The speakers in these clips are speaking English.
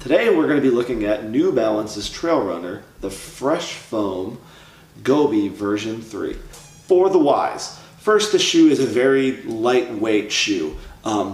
Today we're going to be looking at New Balance's trail runner, the Fresh Foam Gobi version 3. For the whys. First, the shoe is a very lightweight shoe.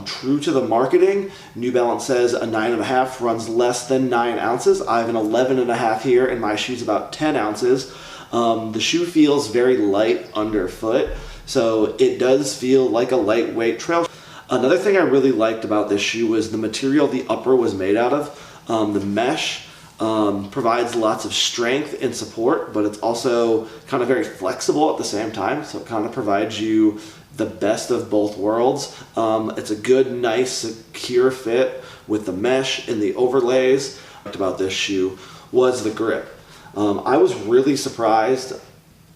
True to the marketing, New Balance says a 9.5 runs less than 9 ounces. I have an 11.5 here and my shoe's about 10 ounces. The shoe feels very light underfoot, so it does feel like a lightweight trail. Another thing I really liked about this shoe was the material the upper was made out of. The mesh provides lots of strength and support, but it's also kind of very flexible at the same time, so it kind of provides you the best of both worlds. It's a good, nice, secure fit with the mesh and the overlays. What I liked about this shoe was the grip. I was really surprised.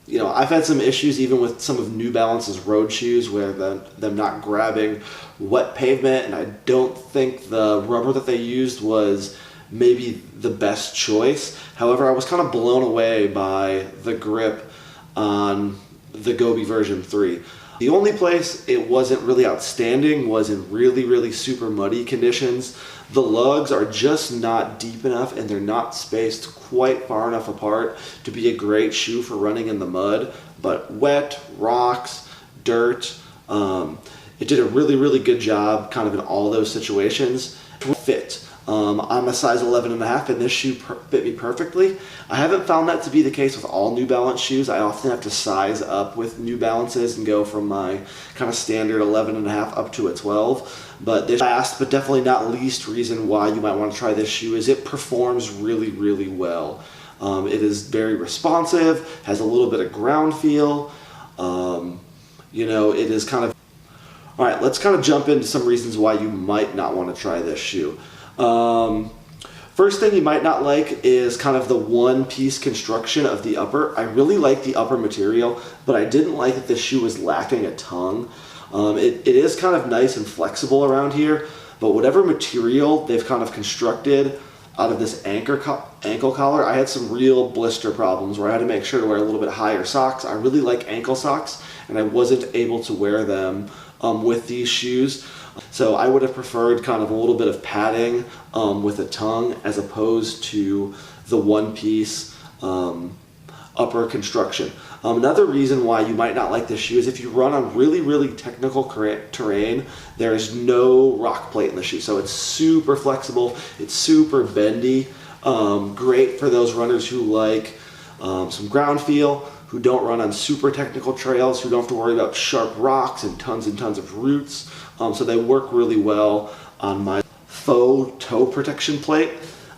You know, I've had some issues even with some of New Balance's road shoes where them not grabbing wet pavement, and I don't think the rubber that they used was maybe the best choice. However, I was kind of blown away by the grip on the Gobi version 3. The only place it wasn't really outstanding was in really super muddy conditions. The lugs are just not deep enough and they're not spaced quite far enough apart to be a great shoe for running in the mud. But wet, rocks, dirt, it did a really good job kind of in all those situations. Fit. I'm a size 11.5 and this shoe fit me perfectly. I haven't found that to be the case with all New Balance shoes. I often have to size up with New Balances and go from my kind of standard 11.5 up to a 12. But this last but definitely not least reason why you might want to try this shoe is it performs really well. It is very responsive, has a little bit of ground feel. You know, it is kind of... Alright, let's kind of jump into some reasons why you might not want to try this shoe. First thing you might not like is kind of the one-piece construction of the upper. I really like the upper material, but I didn't like that this shoe was lacking a tongue. It is kind of nice and flexible around here, but whatever material they've kind of constructed out of this ankle collar, I had some real blister problems where I had to make sure to wear a little bit higher socks. I really like ankle socks, and I wasn't able to wear them with these shoes. So I would have preferred kind of a little bit of padding with a tongue as opposed to the one-piece upper construction. Another reason why you might not like this shoe is if you run on really technical terrain, there is no rock plate in the shoe. So it's super flexible, it's super bendy, great for those runners who like some ground feel, who don't run on super technical trails, who don't have to worry about sharp rocks and tons of roots. So they work really well on my faux toe protection plate.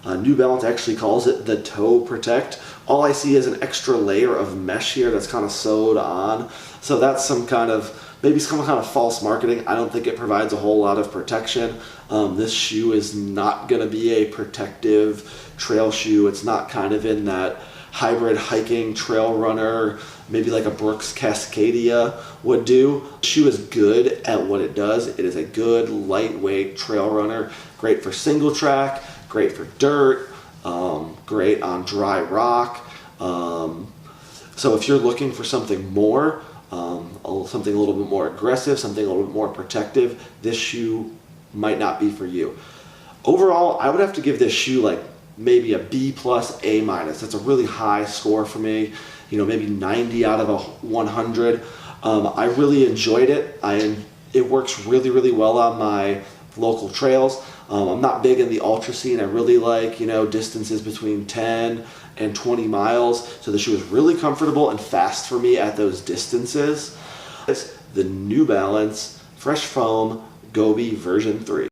New Balance actually calls it the Toe Protect. All I see is an extra layer of mesh here that's kind of sewed on. So that's some kind of, maybe some kind of false marketing. I don't think it provides a whole lot of protection. This shoe is not going to be a protective trail shoe. It's not kind of in that hybrid hiking trail runner, maybe like a Brooks Cascadia would do. The shoe is good at what it does. It is a good lightweight trail runner, great for single track, great for dirt, great on dry rock. So if you're looking for something more, something a little bit more aggressive, something a little bit more protective, this shoe might not be for you. Overall, I would have to give this shoe like maybe a B+, A-. That's a really high score for me. You know, maybe 90 out of 100. I really enjoyed it. It works really well on my local trails. I'm not big in the ultra scene. I really like, you know, distances between 10 and 20 miles. So the shoe is really comfortable and fast for me at those distances. It's the New Balance Fresh Foam Gobi version 3.